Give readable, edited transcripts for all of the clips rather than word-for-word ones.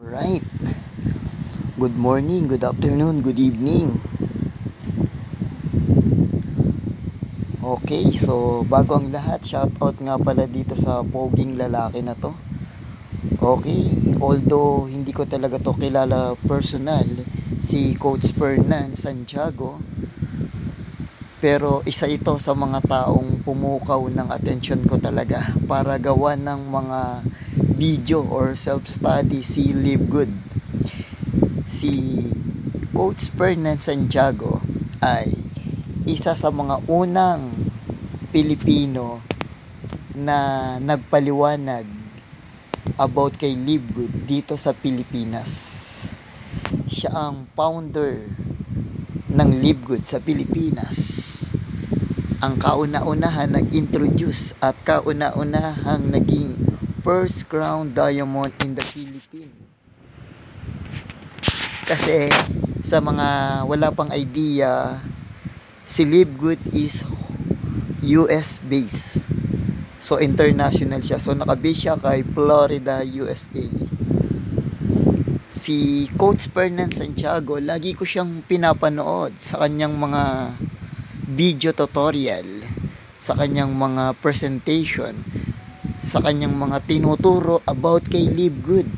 Right. Good morning, good afternoon, good evening. Okay, so bago ang lahat, shoutout nga pala dito sa poging lalaki na to. Okay, although hindi ko talaga to kilala personal, si Coach Fernan Santiago, pero isa ito sa mga taong pumukaw ng atensyon ko talaga para gawa ng mga video or self-study si Live Good. Si Coach Fernan Santiago ay isa sa mga unang Pilipino na nagpaliwanag about kay Live Good dito sa Pilipinas. Siya ang founder ng Live Good sa Pilipinas. Ang kauna-unahan nag-introduce at kauna-unahang naging first crown diamond in the Philippines. Kasi sa mga wala pang idea, si Live Good is US based. So international siya. So nakabase siya kay Florida, USA. Si Coach Fernan Santiago, lagi ko siyang pinapanood sa kanyang mga video tutorial, sa kanyang mga presentation, sa kanyang mga tinuturo about kay Live Good.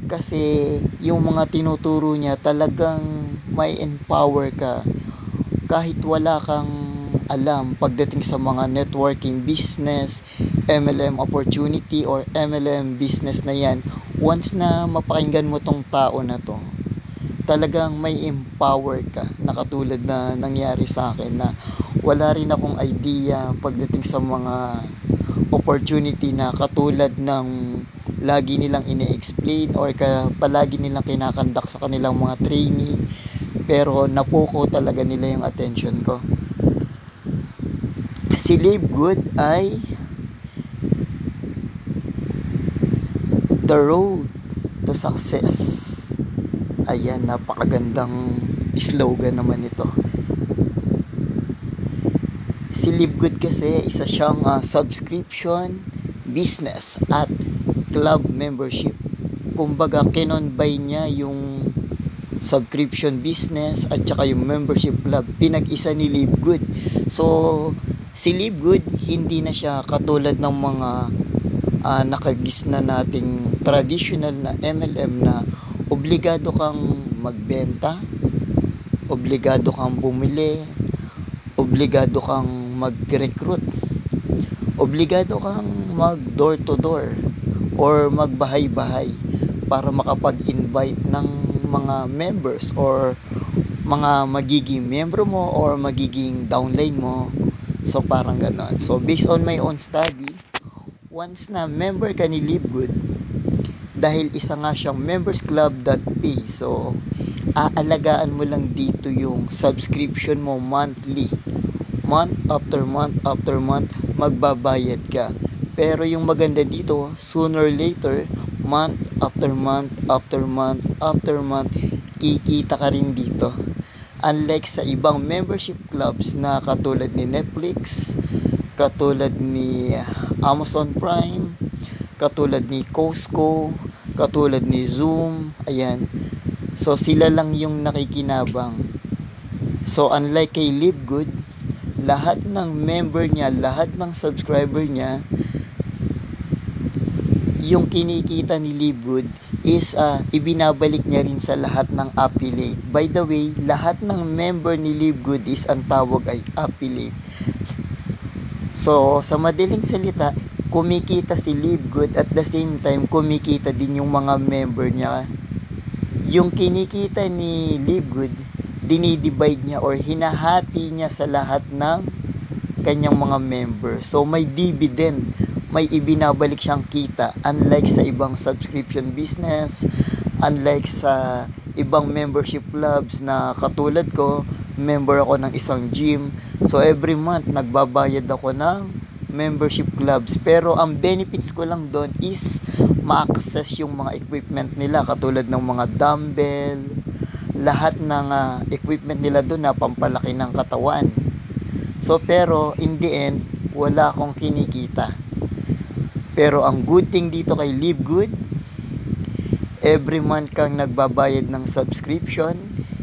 Kasi yung mga tinuturo niya talagang may empower ka kahit wala kang alam pagdating sa mga networking business, MLM opportunity or MLM business na yan. Once na mapakinggan mo tong tao na to, talagang may empower ka, na katulad na nangyari sa akin na wala rin akong idea pagdating sa mga opportunity na katulad ng lagi nilang ine-explain or palagi nilang kinakandak sa kanilang mga training, pero napuko talaga nila yung attention ko. Si Live Good ay the road to success. Ayan, napakagandang slogan naman ito. Si Live Good kasi isa siyang subscription business at club membership. Kumbaga kinonbay niya yung subscription business at saka yung membership club, pinag-isa ni Live Good. So si Live Good hindi na siya katulad ng mga nakagis na nating traditional na MLM na obligado kang magbenta, obligado kang bumili, obligado kang mag-recruit, obligado kang mag door to door or magbahay-bahay para makapag-invite ng mga members or mga magiging membro mo or magiging downline mo. So parang ganon. So based on my own study, once na member ka ni Live Good, dahil isa nga siyang members club that pay, so aalagaan mo lang dito yung subscription mo monthly, month after month after month magbabayad ka. Pero yung maganda dito, sooner or later, month after month after month after month, kikita ka rin dito. Unlike sa ibang membership clubs na katulad ni Netflix, katulad ni Amazon Prime, katulad ni Costco, katulad ni Zoom, ayan. So sila lang yung nakikinabang. So unlike kay Live Good, lahat ng member niya, lahat ng subscriber niya, yung kinikita ni Live Good is ibinabalik niya rin sa lahat ng affiliate. By the way, lahat ng member ni Live Good is ang tawag ay affiliate. So sa madaling salita, kumikita si Live Good at the same time kumikita din yung mga member niya. Yung kinikita ni Live Good, dinidivide niya or hinahati niya sa lahat ng kanyang mga members. So may dividend, may ibinabalik siyang kita, unlike sa ibang subscription business, unlike sa ibang membership clubs na katulad ko, member ako ng isang gym. So every month nagbabayad ako ng membership clubs, pero ang benefits ko lang doon is ma-access yung mga equipment nila katulad ng mga dumbbell, lahat ng equipment nila doon na pampalaki ng katawan. So pero in the end, wala akong kinikita. Pero ang good thing dito kay Live Good, every month kang nagbabayad ng subscription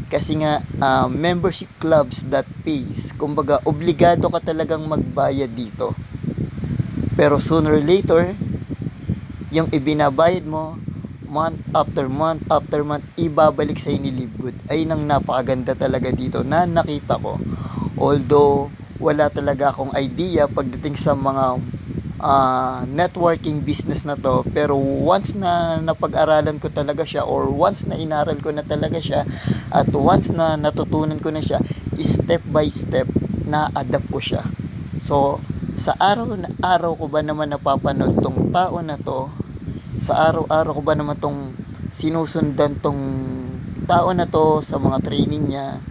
kasi nga membership clubs that pays. Kumbaga, obligado ka talagang magbayad dito. Pero sooner or later, yung ibinabayad mo, month after month, ibabalik sa ni Live Good. Ayun ang napakaganda talaga dito na nakita ko. Although, wala talaga akong idea pagdating sa mga networking business na to, pero once na napag-aralan ko talaga siya, or once na inaral ko na talaga siya, at once na natutunan ko na siya, step by step na-adapt ko siya. So sa araw ko ba naman napapanood tong tao na to, sa araw-araw ko ba naman tong sinusundan tong tao na to sa mga training niya.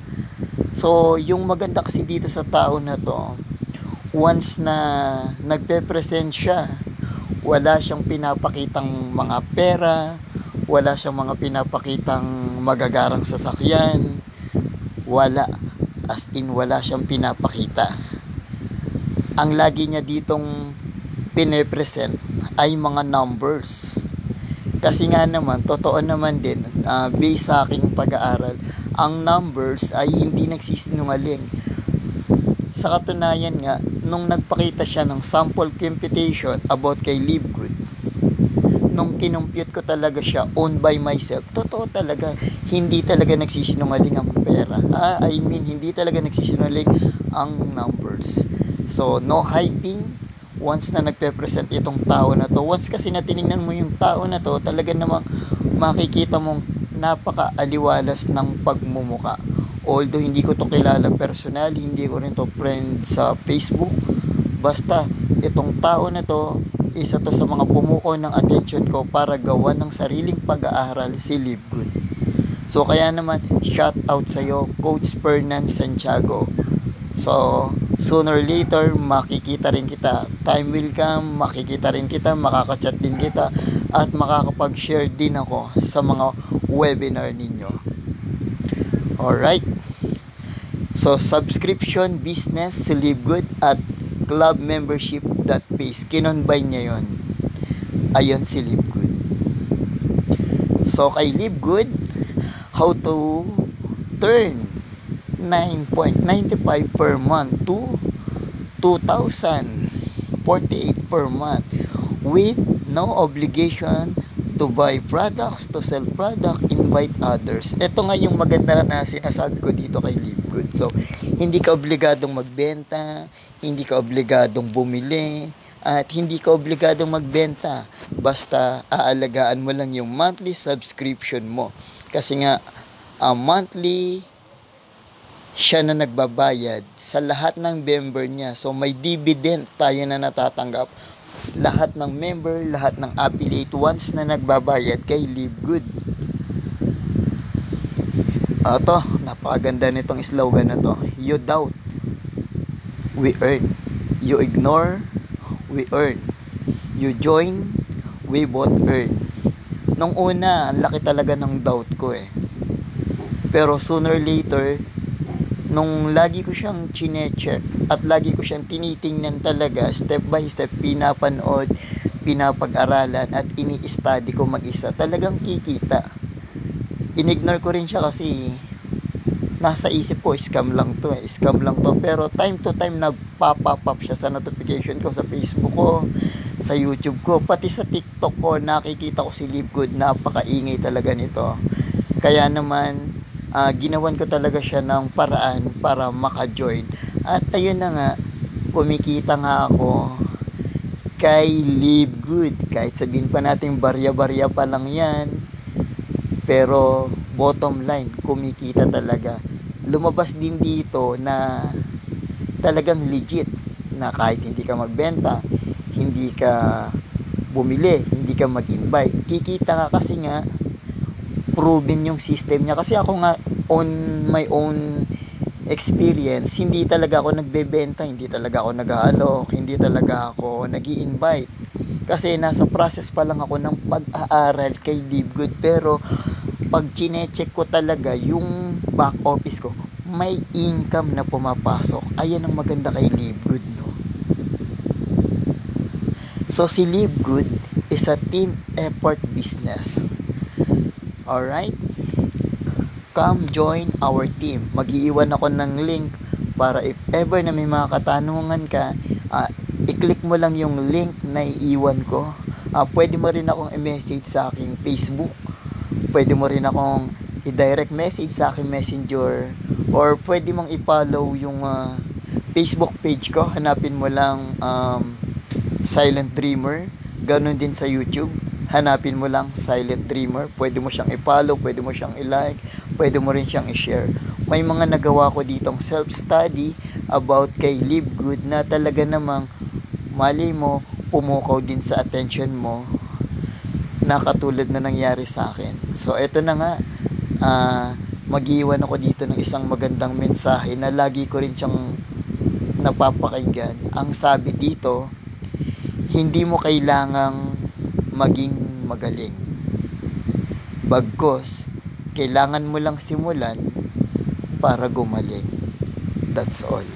So yung maganda kasi dito sa tao na to, once na nagpe-present siya, wala siyang pinapakitang mga pera, wala siyang mga pinapakitang magagarang sasakyan, wala, as in wala siyang pinapakita. Ang lagi niya ditong pine-present ay mga numbers. Kasi nga naman, totoo naman din, based sa aking pag-aaral, ang numbers ay hindi nagsisinungaling. Sa katunayan nga, nung nagpakita siya ng sample computation about kay Live Good, nung kinumpute ko talaga siya on by myself, totoo talaga, hindi talaga nagsisinungaling ang pera. Hindi talaga nagsisinungaling ang numbers. So, no hyping. Once na nagpe-present itong tao na to, once kasi na tinignan mo yung tao na to, talaga namang makikita mong napaka-aliwalas ng pagmumuka. Although hindi ko to kilala personal, hindi ko rin to friend sa Facebook, basta itong tao na to, isa to sa mga pumuko ng attention ko para gawa ng sariling pag-aaral, si Live Good. So kaya naman, shout out sa'yo, Coach Fernan Santiago. So sooner or later, makikita rin kita. Time will come, makikita rin kita, makaka-chat din kita, at makakapag-share din ako sa mga webinar ninyo. Alright. So, subscription business si Live Good at club membership that pays. Kinonbine niya yun. Ayun si Live Good. So, kay Live Good, how to turn 9.95 per month to 2,048 per month with no obligation to buy products, to sell product, invite others. Ito nga yung maganda na sinasabi ko dito kay Live Good. So, hindi ka obligadong magbenta, hindi ka obligadong bumili, at hindi ka obligadong magbenta. Basta aalagaan mo lang yung monthly subscription mo. Kasi nga, monthly siya na nagbabayad sa lahat ng member niya. So, may dividend tayo na natatanggap. Lahat ng member, lahat ng affiliate, once na nagbabayad kay Live Good. Ito, napakaganda nitong slogan na to. You doubt, we earn. You ignore, we earn. You join, we both earn. Nung una, ang laki talaga ng doubt ko eh. Pero sooner or later, nung lagi ko siyang chine-check at lagi ko siyang tinitingnan talaga, step by step, pinapanood, pinapag-aralan at ini-study ko mag-isa, talagang kikita. Inignore ko rin siya kasi nasa isip ko, scam lang to. Pero time to time nagpa-pop up siya sa notification ko, sa Facebook ko, sa YouTube ko, pati sa TikTok ko, nakikita ko si Live Good. Napakaingay talaga nito. Kaya naman, ginawan ko talaga siya ng paraan para maka-join. At ayun na nga, kumikita nga ako kay Live Good. Kahit sabihin pa natin barya-barya pa lang yan, pero bottom line, kumikita talaga. Lumabas din dito na talagang legit, na kahit hindi ka magbenta, hindi ka bumili, hindi ka mag-invite, kikita ka kasi nga proven yung system niya. Kasi ako nga, on my own experience, hindi talaga ako nagbebenta, hindi talaga ako nag-aalok, hindi talaga ako nag-i-invite. Kasi nasa process pa lang ako ng pag-aaral kay Live Good. Pero pag chine-check ko talaga yung back office ko, may income na pumapasok. Ayan ang maganda kay Live Good, no? So si Live Good is a team effort business. Alright? Come join our team. Mag-iiwan ako ng link para if ever na may mga katanungan ka, i-click mo lang yung link na iiwan ko. Pwede mo rin akong i-message sa aking Facebook. Pwede mo rin akong i-direct message sa aking Messenger. Or pwede mong i-follow yung Facebook page ko. Hanapin mo lang Silent Dreamer. Ganon din sa YouTube. Hanapin mo lang Silent Dreamer. Pwede mo siyang i-follow, pwede mo siyang i-like, pwede mo rin siyang i-share. May mga nagawa ko ditong self-study about kay Live Good na talaga namang mali mo, pumukaw din sa attention mo na katulad na nangyari sa akin. So eto na nga, mag-iwan ako dito ng isang magandang mensahe na lagi ko rin siyang napapakinggan. Ang sabi dito, hindi mo kailangang maging magaling. Bagkus, kailangan mo lang simulan para gumaling. That's all.